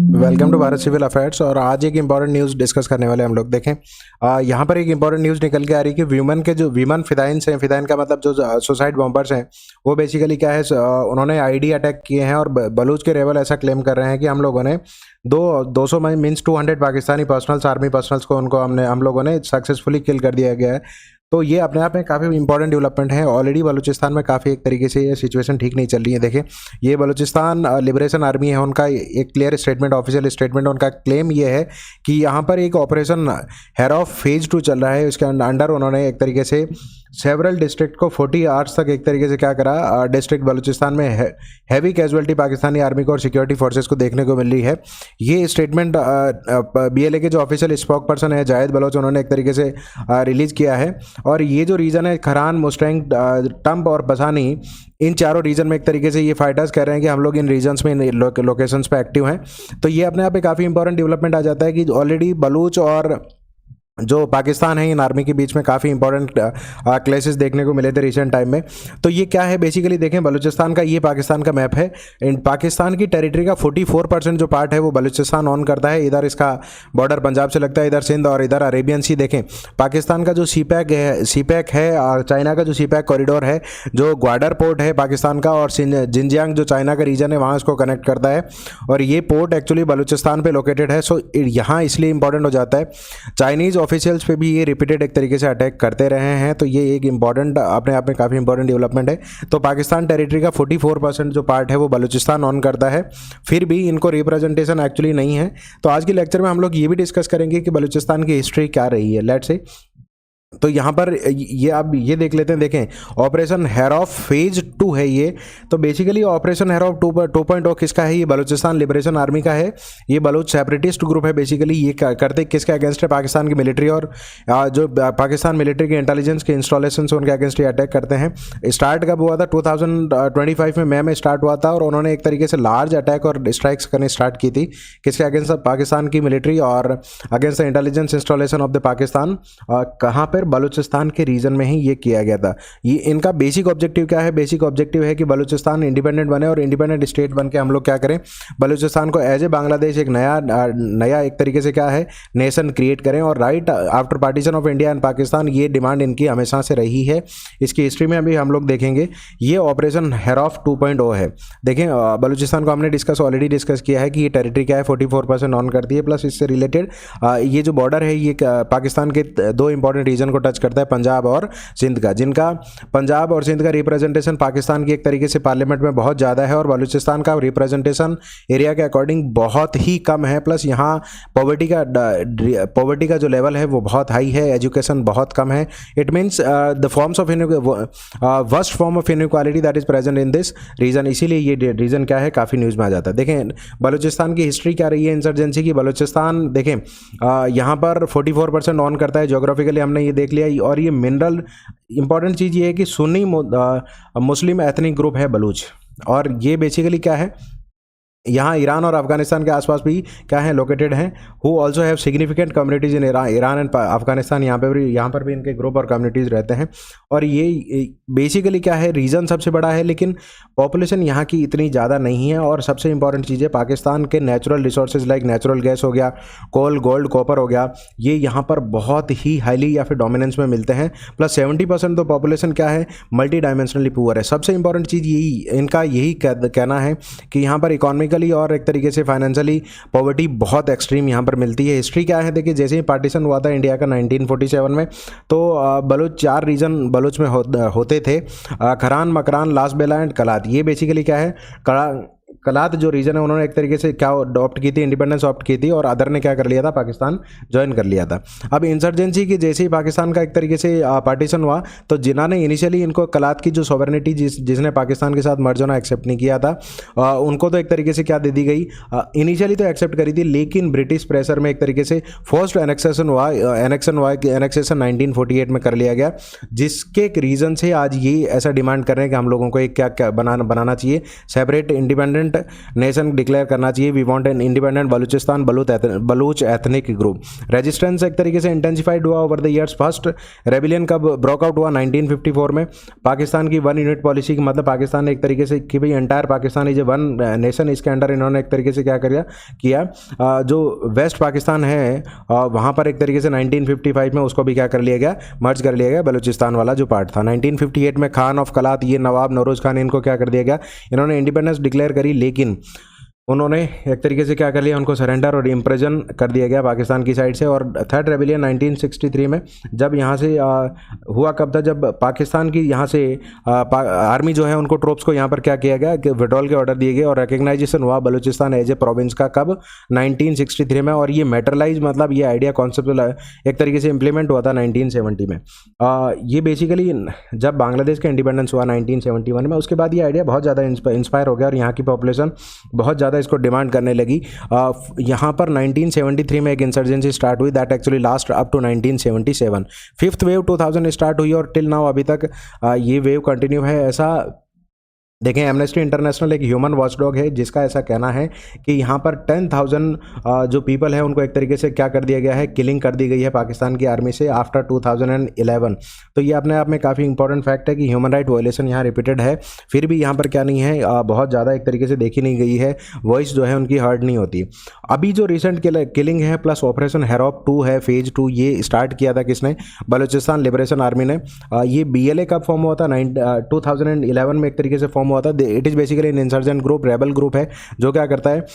Welcome to Bharat civil affairs. और आज एक इंपॉर्टेंट न्यूज़ डिस्कस करने वाले हम लोग। देखें, यहाँ पर एक इंपॉर्टेंट न्यूज़ निकल के आ रही है कि वीमन फिदाइंस हैं, फिदाइन का मतलब जो सुसाइड बॉम्बर्स हैं, वो बेसिकली क्या है, उन्होंने आईडी अटैक किए हैं और बलूच के रेबल ऐसा क्लेम कर रहे हैं कि हम लोगों ने 200 means 200 Pakistani personnels, army personnels को हम लोगों ने सक्सेसफुली किल कर दिया गया है। तो ये अपने आप में काफ़ी इंपॉर्टेंट डेवलपमेंट है। ऑलरेडी बलूचिस्तान में काफ़ी एक तरीके से ये सिचुएशन ठीक नहीं चल रही है। देखिए, ये बलूचिस्तान लिबरेशन आर्मी है, उनका एक क्लियर स्टेटमेंट, ऑफिशियल स्टेटमेंट, उनका क्लेम ये है कि यहाँ पर एक ऑपरेशन हेरॉफ फेज 2 चल रहा है। इसके अंडर उन्होंने एक तरीके से सेवरल डिस्ट्रिक्ट को 40 आवर्स तक एक तरीके से क्या करा, डिस्ट्रिक्ट बलूचिस्तान में हैवी कैजुअलिटी पाकिस्तानी आर्मी को और सिक्योरिटी फोर्सेस को देखने को मिल रही है। ये स्टेटमेंट बीएलए के जो ऑफिशियल स्पोक पर्सन है जायद बलोच, उन्होंने एक तरीके से रिलीज किया है। और ये जो रीजन है, खरान, मुस्टैंग, टम्प और बसानी, इन चारों रीजन में एक तरीके से ये फाइटर्स कह रहे हैं कि हम लोग इन रीजन्स में, इन लोकेशंस पे एक्टिव हैं। तो ये अपने आप में काफ़ी इंपॉर्टेंट डेवलपमेंट आ जाता है कि ऑलरेडी बलूच और जो पाकिस्तान है, इन आर्मी के बीच में काफ़ी इंपॉर्टेंट क्लेशेस देखने को मिले थे रिसेंट टाइम में। तो ये क्या है, बेसिकली देखें, बलूचिस्तान का, ये पाकिस्तान का मैप है। इन पाकिस्तान की टेरिटरी का 44% जो पार्ट है वो बलूचिस्तान ऑन करता है। इधर इसका बॉर्डर पंजाब से लगता है, इधर सिंध और इधर अरेबियन सी। देखें, पाकिस्तान का जो सीपैक है और चाइना का जो सीपैक कॉरिडोर है, जो ग्वाडर पोर्ट है पाकिस्तान का, और जिनजियांग जो चाइना का रीजन है, वहाँ इसको कनेक्ट करता है। और ये पोर्ट एक्चुअली बलूचिस्तान पे लोकेटेड है। सो यहाँ इसलिए इंपॉर्टेंट हो जाता है। चाइनीज़ ऑफिशियल्स पे भी ये रिपीटेड एक तरीके से अटैक करते रहे हैं। तो ये एक इंपॉर्टेंट, अपने आप में काफ़ी इंपॉर्टेंट डेवलपमेंट है। तो पाकिस्तान टेरिटरी का 44% जो पार्ट है वो बलूचिस्तान ऑन करता है, फिर भी इनको रिप्रेजेंटेशन एक्चुअली नहीं है। तो आज के लेक्चर में हम लोग ये भी डिस्कस करेंगे कि बलूचिस्तान की हिस्ट्री क्या रही है। लेट्स से, तो यहाँ पर ये आप ये देख लेते हैं। देखें, ऑपरेशन हेरॉफ फेज 2 है ये। तो बेसिकली ऑपरेशन हेरॉफ 2.0 किसका है? ये बलूचिस्तान लिबरेशन आर्मी का है। ये बलूच सेपरेटिस्ट ग्रुप है। बेसिकली ये करते किसके अगेंस्ट है? पाकिस्तान की मिलिट्री और जो पाकिस्तान मिलिट्री के इंटेलिजेंस के इंस्टॉलेशन से उनके अगेंस्ट ये अटैक करते हैं। स्टार्ट कब हुआ था? 2025 में मई में स्टार्ट हुआ था। और उन्होंने एक तरीके से लार्ज अटैक और स्ट्राइक्स करने स्टार्ट की थी। किसके अगेंस्ट? पाकिस्तान की मिलिट्री और against the intelligence installation of the Pakistan. कहाँ पर? बलूचिस्तान के रीजन में ही ये किया गया था। ये इनका बेसिक ऑब्जेक्टिव क्या है? बेसिक ऑब्जेक्टिव है कि बलूचिस्तान इंडिपेंडेंट बने और इंडिपेंडेंट स्टेट बन के हम लोग क्या करें, बलूचिस्तान को एज ए बांग्लादेश एक नया एक तरीके से क्या है, नेशन क्रिएट करें। और right after partition of India and Pakistan, ये डिमांड इनकी हमेशा से रही है। इसकी हिस्ट्री में अभी हम लोग देखेंगे। ये ऑपरेशन हेरॉफ 2.0 है। देखें, बलूचिस्तान को हमने ऑलरेडी डिस्कस किया है कि ये टेरिटरी क्या है, 44% ऑन करती है। प्लस इससे रिलेटेड ये जो बॉर्डर है, ये पाकिस्तान के दो इंपॉर्टेंट रीजन को टच करता है, पंजाब और सिंध का, जिनका पंजाब और सिंध का रिप्रेजेंटेशन पाकिस्तान की एक तरीके से पार्लियामेंट में बहुत ज़्यादा है और बलूचिस्तान का रिप्रेजेंटेशन एरिया के अकॉर्डिंग बहुत ही कम है। प्लस यहाँ पॉवर्टी का जो लेवल है वो बहुत हाई है, एजुकेशन बहुत कम है। It means the forms of worst form of inequality that is present in this region. इसीलिए ये रीजन क्या है, काफ़ी न्यूज़ में आ जाता है। देखें, बलूचिस्तान की हिस्ट्री क्या रही है इंसर्जेंसी की। बलूचिस्तान देखें, यहाँ पर 44% ऑन करता है। जोग्राफिकली हमने ये देख लिया। और ये मिनरल इंपॉर्टेंट चीज़ ये है कि सुन्नी मुस्लिम एथनिक ग्रुप है बलूच। और ये बेसिकली क्या है, यहाँ ईरान और अफगानिस्तान के आसपास भी क्या है, लोकेटेड हैं। Who also have significant communities in Iran and Afghanistan. यहाँ पर भी इनके ग्रुप और कम्युनिटीज़ रहते हैं। और ये बेसिकली क्या है, रीजन सबसे बड़ा है, लेकिन पॉपुलेशन यहाँ की इतनी ज़्यादा नहीं है। और सबसे इंपॉर्टेंट चीज़ है, पाकिस्तान के natural resources like natural gas हो गया, कोल, गोल्ड, कॉपर हो गया, ये यहाँ पर बहुत ही हाईली या फिर डोमिनेंस में मिलते हैं। प्लस 70% तो पॉपुलेशन क्या है, मल्टी डायमेंशनली पुअर है। सबसे इंपॉर्टेंट चीज़ यही कहना है कि यहाँ पर इकोनॉमिक और एक तरीके से फाइनेंशियली पॉवर्टी बहुत एक्सट्रीम यहाँ पर मिलती है। हिस्ट्री क्या है, देखिए, जैसे ही पार्टीशन हुआ था इंडिया का 1947 में, तो बलूच 4 रीजन बलूच में होते थे, खरान, मकरान, लासबेला एंड कलात। ये बेसिकली क्या है, कलात जो रीजन है, उन्होंने एक तरीके से क्या अडॉप्ट की थी, इंडिपेंडेंस ऑप्ट की थी, और अदर ने क्या कर लिया था, पाकिस्तान ज्वाइन कर लिया था। अब इंसर्जेंसी की जैसे ही पाकिस्तान का एक तरीके से पार्टीशन हुआ, तो जिन्होंने इनिशियली इनको कलात की जो सॉवरेनिटी जिसने पाकिस्तान के साथ मर्ज होना एक्सेप्ट नहीं किया था, उनको तो एक तरीके से क्या दे दी गई, इनिशियली तो एक्सेप्ट करी थी, लेकिन ब्रिटिश प्रेशर में एक तरीके से फोर्स्ड एनेक्सेशन हुआ। एनेक्सेशन 1948 में कर लिया गया, जिसके रीज़न से आज ये ऐसा डिमांड कर रहे हैं कि हम लोगों को एक क्या बनाना चाहिए, separate independent independent nation declare करना चाहिए, we want an independent Balochistan Baloch ethnic group. Resistance एक तरीके से इंटेंसिफाइड हुआ over the years. First rebellion कब ब्रोकआउट हुआ? 1954 में। पाकिस्तान की वन यूनिट पॉलिसी की मतलब पाकिस्तान ने एक तरीके से कि भाई entire Pakistan is one nation, इसके अंडर इन्होंने एक तरीके से क्या किया जो वेस्ट पाकिस्तान है वहाँ पर एक तरीके से 1955 में उसको भी क्या कर लिया गया, मर्ज कर लिया गया, बलूचिस्तान वाला जो पार्ट था। 1958 में खान ऑफ कलात, ये नवाब नौरोज खान, इनको क्या कर दिया गया, इन्होंने इंडिपेंडेंस डिक्लेयर करी, लेकिन उन्होंने एक तरीके से क्या कर लिया, उनको सरेंडर और इम्प्रिजन कर दिया गया पाकिस्तान की साइड से। और थर्ड रेबिलियन 1963 में जब यहाँ से हुआ कब था, जब पाकिस्तान की यहाँ से आर्मी जो है उनको ट्रोप्स को यहाँ पर क्या किया गया कि विड्रॉल के ऑर्डर दिए गए और रिकग्नाइजेशन हुआ बलूचिस्तान एज ए प्रोविंस का कब? 1963 में। और ये मेटरलाइज मतलब ये आइडिया कॉन्सेप्ट एक तरीके से इंप्लीमेंट हुआ था 1970 में। ये बेसिकली जब बांग्लादेश का इंडिपेंडेंस हुआ 1971 में, उसके बाद ये आइडिया बहुत ज़्यादा इंस्पायर हो गया और यहाँ की पॉपुलेशन बहुत ज़्यादा इसको डिमांड करने लगी। यहाँ पर 1973 में एक इंसर्जेंसी स्टार्ट हुई that actually last up to 1977। Fifth wave 2000 start हुई और टिल नाउ अभी तक ये वेव कंटिन्यू है। ऐसा देखें, एमनेस्टी इंटरनेशनल एक ह्यूमन वॉचडॉग है जिसका ऐसा कहना है कि यहाँ पर 10,000 जो पीपल है उनको एक तरीके से क्या कर दिया गया है, किलिंग कर दी गई है पाकिस्तान की आर्मी से आफ्टर 2011। तो ये अपने आप में काफ़ी इंपॉर्टेंट फैक्ट है कि ह्यूमन राइट वायलेशन यहाँ रिपीटेड है, फिर भी यहाँ पर क्या नहीं है, बहुत ज़्यादा एक तरीके से देखी नहीं गई है, वॉइस जो है उनकी हर्ड नहीं होती। अभी जो रिसेंट किलिंग है प्लस ऑपरेशन हेरोप 2 है, फेज 2, ये स्टार्ट किया था किसने? बलूचिस्तान लिबरेशन आर्मी ने। ये BLA कब फॉर्म हुआ था? 2011 में एक तरीके से फॉर्म हुआ था। It is basically an insurgent group, rebel group है जो क्या करता है,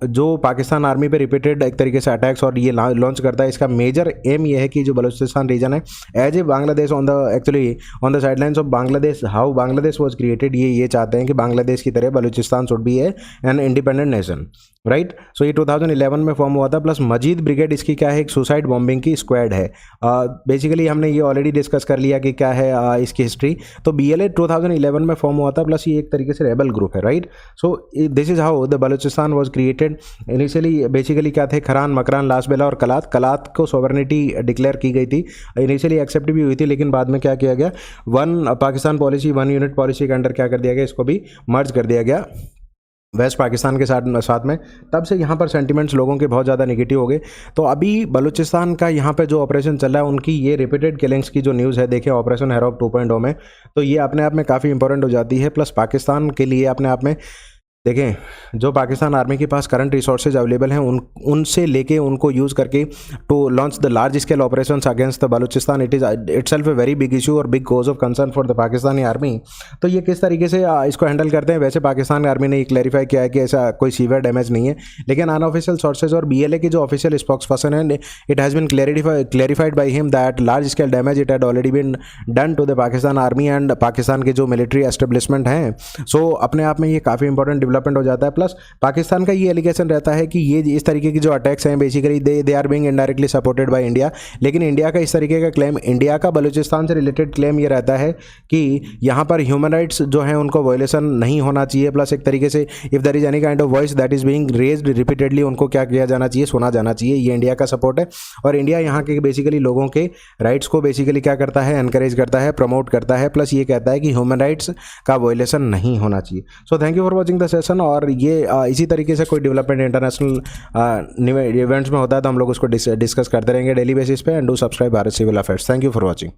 जो पाकिस्तान आर्मी पे रिपीटेड एक तरीके से अटैक्स और ये लॉन्च करता है। इसका मेजर एम ये है कि जो बलूचिस्तान रीजन है as a Bangladesh on the sidelines of Bangladesh, how Bangladesh was created, ये चाहते हैं कि बांग्लादेश की तरह Baluchistan should be an independent nation, right. So ये 2011 में फॉर्म हुआ था। प्लस मजीद ब्रिगेड इसकी क्या है, एक सुसाइड बॉम्बिंग की स्क्वाड है। बेसिकली हमने ये ऑलरेडी डिस्कस कर लिया कि क्या है इसकी हिस्ट्री। तो BLA 2011 में फॉर्म हुआ था, प्लस ये एक तरीके से रेबल ग्रुप है, right. So this is how the Balochistan was created. Initially basically क्या थे, खरान, मकरान, लासबेला और कलात को सॉवरेनिटी डिक्लेयर की गई थी। इनिशियली एक्सेप्ट भी हुई थी, लेकिन बाद में क्या किया गया, one Pakistan policy, one unit policy के अंडर क्या कर दिया गया, इसको भी मर्ज कर दिया गया वेस्ट पाकिस्तान के साथ में। तब से यहाँ पर सेंटिमेंट्स लोगों के बहुत ज़्यादा नेगेटिव हो गए। तो अभी बलूचिस्तान का यहाँ पे जो ऑपरेशन चल रहा है, उनकी ये रिपीटेड किलिंग्स की जो न्यूज़ है, देखिए ऑपरेशन हेरोप 2.0 में, तो ये अपने आप में काफ़ी इंपॉर्टेंट हो जाती है। प्लस पाकिस्तान के लिए अपने आप में देखें, जो पाकिस्तान आर्मी के पास करंट रिसोर्सेज अवेलेबल हैं उनसे लेके उनको यूज़ करके to launch the large scale operations against the Baluchistan, it is itself a very big issue और big cause of concern for the Pakistani army. तो ये किस तरीके से इसको हैंडल करते हैं, वैसे पाकिस्तान आर्मी ने ये क्लैरिफाई किया है कि ऐसा कोई सीवियर डैमेज नहीं है, लेकिन अनऑफिशियल सोर्सेज और BLA के जो ऑफिशियल स्पोक्स पर्सन है, it has been clarified by him that large scale damage it had already been done to the Pakistan army and Pakistan के जो मिलिट्री एस्टेब्लिशमेंट हैं। सो अपने आप में ये काफ़ी इंपॉर्टेंट डेवलपमेंट हो जाता है। प्लस पाकिस्तान का ये एलिगेशन रहता है कि ये इस तरीके की जो अटैक्स हैं basically they are being indirectly supported by India, लेकिन इंडिया का इस तरीके का क्लेम, इंडिया का बलूचिस्तान से रिलेटेड क्लेम ये रहता है कि यहाँ पर ह्यूमन राइट्स जो हैं उनको वायलेशन नहीं होना चाहिए। प्लस एक तरीके से if there is any kind of voice that is being raised repeatedly, उनको क्या किया जाना चाहिए, सुना जाना चाहिए। ये इंडिया का सपोर्ट है और इंडिया यहाँ के बेसिकली लोगों के राइट्स को बेसिकली क्या करता है, एनकरेज करता है, प्रमोट करता है। प्लस ये कहता है कि ह्यूमन राइट्स का वायलेशन नहीं होना चाहिए। So thank you for watching the session. और ये इसी तरीके से कोई डेवलपमेंट इंटरनेशनल इवेंट्स में होता है तो हम लोग उसको डिस्कस करते रहेंगे डेली बेसिस पे। And do subscribe Bharat civil affairs. Thank you for watching.